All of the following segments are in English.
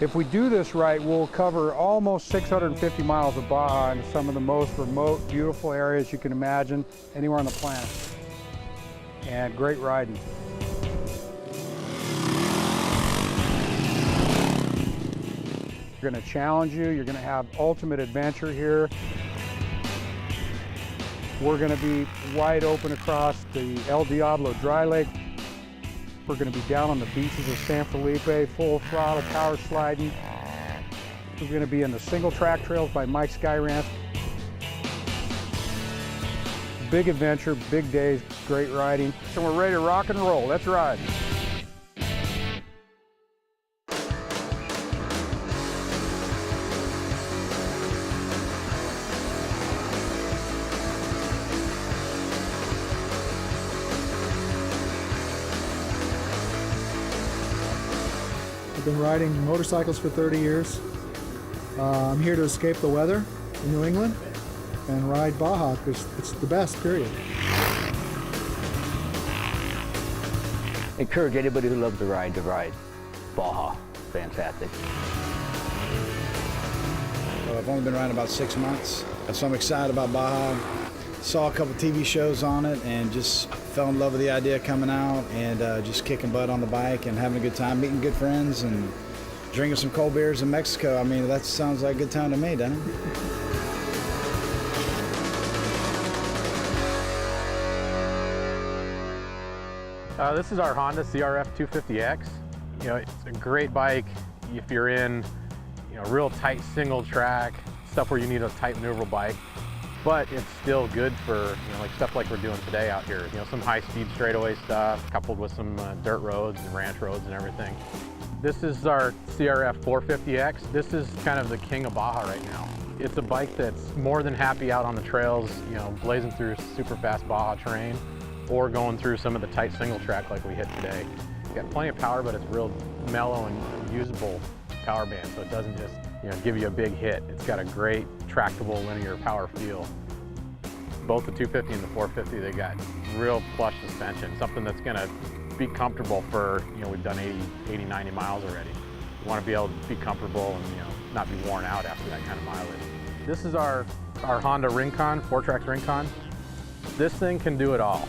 If we do this right, we'll cover almost 650 miles of Baja in some of the most remote, beautiful areas you can imagine anywhere on the planet. And great riding. We're going to challenge you. You're going to have ultimate adventure here. We're going to be wide open across the El Diablo dry lake. We're going to be down on the beaches of San Felipe, full throttle power sliding. We're going to be in the single track trails by Mike Sky Ranch. Big adventure, big days, great riding. So we're ready to rock and roll. Let's ride. I've been riding motorcycles for 30 years. I'm here to escape the weather in New England and ride Baja because it's the best, period. Encourage anybody who loves to ride Baja. Fantastic. Well, I've only been riding about 6 months, so I'm excited about Baja. Saw a couple TV shows on it and just fell in love with the idea coming out and just kicking butt on the bike and having a good time, meeting good friends and drinking some cold beers in Mexico. I mean, that sounds like a good time to me, doesn't it? This is our Honda CRF 250X. You know, it's a great bike if you're in, real tight single track, stuff where you need a tight maneuverable bike. But it's still good for, like stuff like we're doing today out here. Some high-speed straightaway stuff, coupled with some dirt roads and ranch roads and everything. This is our CRF 450X. This is kind of the king of Baja right now. It's a bike that's more than happy out on the trails, blazing through super fast Baja terrain, or going through some of the tight single track like we hit today. It's got plenty of power, but it's real mellow and usable power band, so it doesn't just give you a big hit. It's got a great tractable linear power feel. Both the 250 and the 450, they got real plush suspension, something that's going to be comfortable for, we've done 80, 90 miles already. You want to be able to be comfortable and not be worn out after that kind of mileage. This is our Honda Rincon, 4-Trax Rincon. This thing can do it all.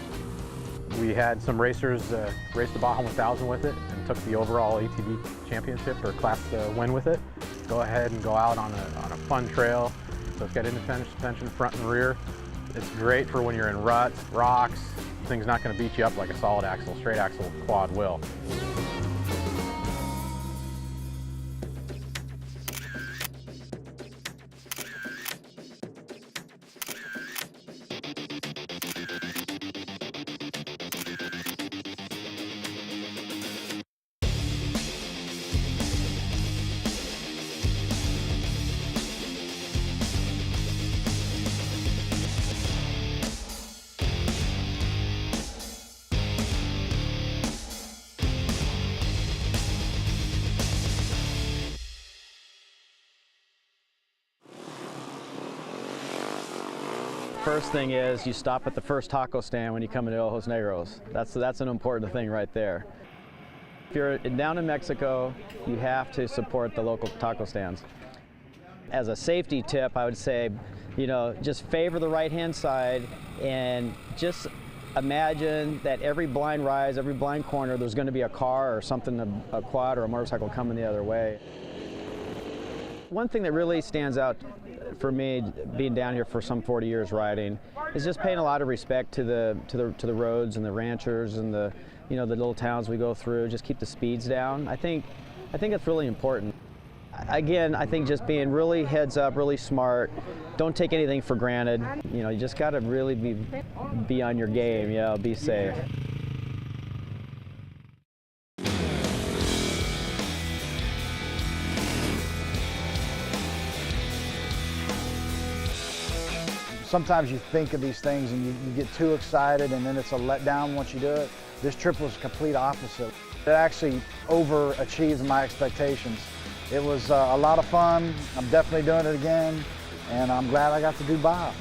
We had some racers race the Baja 1000 with it and took the overall ATV championship or class win with it. Go ahead and go out on a fun trail. So it's got independent suspension front and rear. It's great for when you're in ruts, rocks. The thing's not going to beat you up like a solid axle, straight axle quad will. First thing is you stop at the first taco stand when you come into Ojos Negros. That's an important thing right there. If you're down in Mexico, you have to support the local taco stands. As a safety tip, I would say, just favor the right-hand side and just imagine that every blind rise, every blind corner, there's going to be a car or something, a quad or a motorcycle coming the other way. One thing that really stands out for me, being down here for some 40 years riding, is just paying a lot of respect to the roads and the ranchers and the the little towns we go through. Just keep the speeds down. I think it's really important. Again, I think just being really heads up, really smart. Don't take anything for granted. You just got to really be on your game. Be safe. Sometimes you think of these things and you get too excited and then it's a letdown once you do it. This trip was complete opposite. It actually overachieved my expectations. It was a lot of fun. I'm definitely doing it again, and I'm glad I got to do Baja.